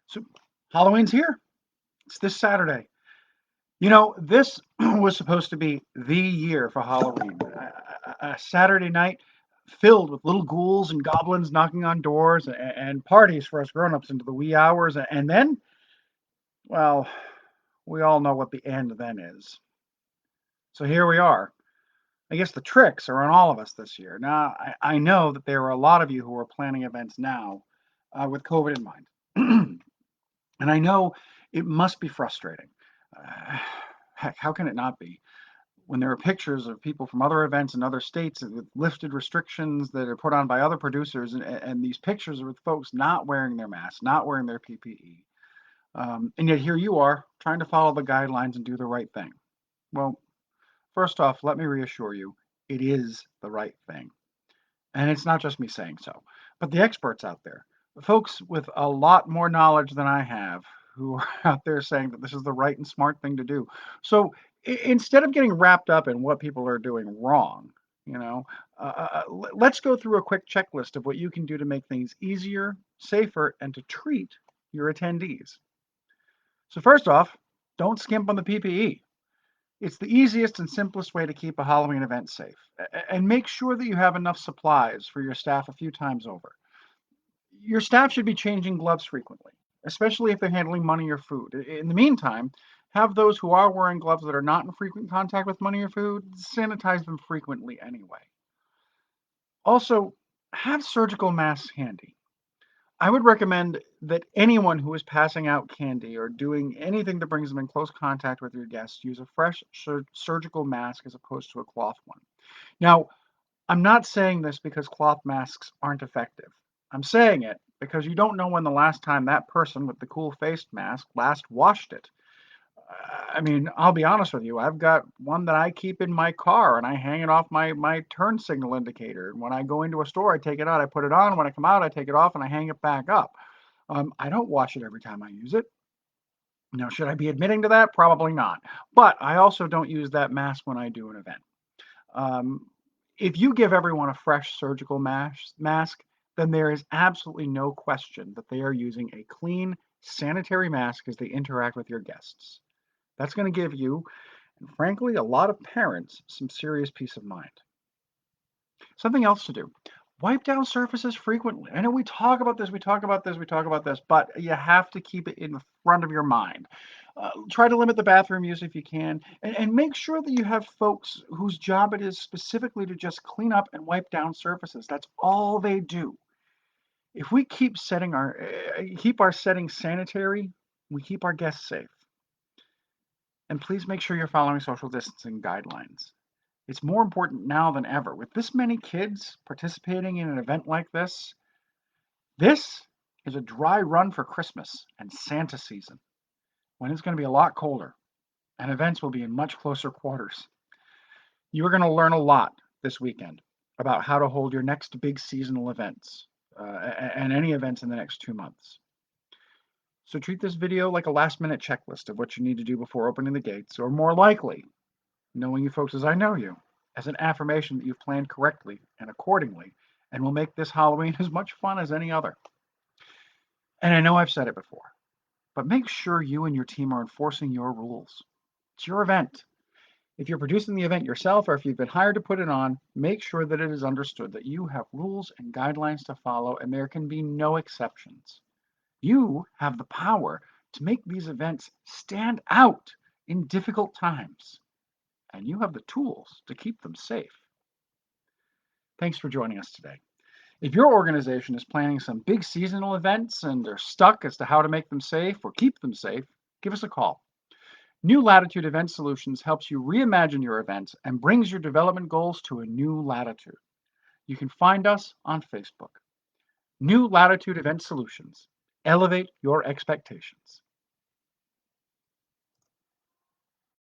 So Halloween's here. It's this Saturday. This was supposed to be the year for Halloween. A Saturday night filled with little ghouls and goblins knocking on doors and parties for us grown-ups into the wee hours. And then, well, we all know what the end then is. So here we are. I guess the tricks are on all of us this year. Now, I know that there are a lot of you who are planning events now with COVID in mind. And I know it must be frustrating. Uh, Heck, how can it not be? When there are pictures of people from other events in other states with lifted restrictions that are put on by other producers, and these pictures are with folks not wearing their masks, not wearing their PPE. And yet here you are trying to follow the guidelines and do the right thing. Well, first off, let me reassure you, it is the right thing. And it's not just me saying so, but the experts out there, the folks with a lot more knowledge than I have, who are out there saying that this is the right and smart thing to do. So instead of getting wrapped up in what people are doing wrong, let's go through a quick checklist of what you can do to make things easier, safer, and to treat your attendees. So first off, don't skimp on the PPE. It's the easiest and simplest way to keep a Halloween event safe. And make sure that you have enough supplies for your staff a few times over. Your staff should be changing gloves frequently, especially if they're handling money or food. In the meantime, have those who are wearing gloves that are not in frequent contact with money or food, sanitize them frequently anyway. Also, have surgical masks handy. I would recommend that anyone who is passing out candy or doing anything that brings them in close contact with your guests use a fresh surgical mask as opposed to a cloth one. Now, I'm not saying this because cloth masks aren't effective. I'm saying it because you don't know when the last time that person with the cool faced mask last washed it. I mean, I'll be honest with you. I've got one that I keep in my car and I hang it off my turn signal indicator. And when I go into a store, I take it out, I put it on. When I come out, I take it off and I hang it back up. I don't wash it every time I use it. Now, should I be admitting to that? Probably not. But I also don't use that mask when I do an event. Um, if you give everyone a fresh surgical mask, then there is absolutely no question that they are using a clean, sanitary mask as they interact with your guests. That's going to give you, and frankly, a lot of parents some serious peace of mind. Something else to do. Wipe down surfaces frequently. I know we talk about this, we talk about this, we talk about this, but you have to keep it in the front of your mind. Try to limit the bathroom use if you can, and make sure that you have folks whose job it is specifically to just clean up and wipe down surfaces. That's all they do. If we keep our settings sanitary, we keep our guests safe. And please make sure you're following social distancing guidelines. It's more important now than ever. With this many kids participating in an event like this is a dry run for Christmas and Santa season, when it's going to be a lot colder and events will be in much closer quarters. You are going to learn a lot this weekend about how to hold your next big seasonal events and any events in the next 2 months. So treat this video like a last minute checklist of what you need to do before opening the gates, or more likely, knowing you folks as I know you, as an affirmation that you've planned correctly and accordingly and will make this Halloween as much fun as any other. And I know I've said it before, but make sure you and your team are enforcing your rules. It's your event. If you're producing the event yourself or if you've been hired to put it on, make sure that it is understood that you have rules and guidelines to follow and there can be no exceptions. You have the power to make these events stand out in difficult times, and you have the tools to keep them safe. Thanks for joining us today. If your organization is planning some big seasonal events and they're stuck as to how to make them safe or keep them safe, give us a call. New Latitude Event Solutions helps you reimagine your events and brings your development goals to a new latitude. You can find us on Facebook. New Latitude Event Solutions. Elevate your expectations.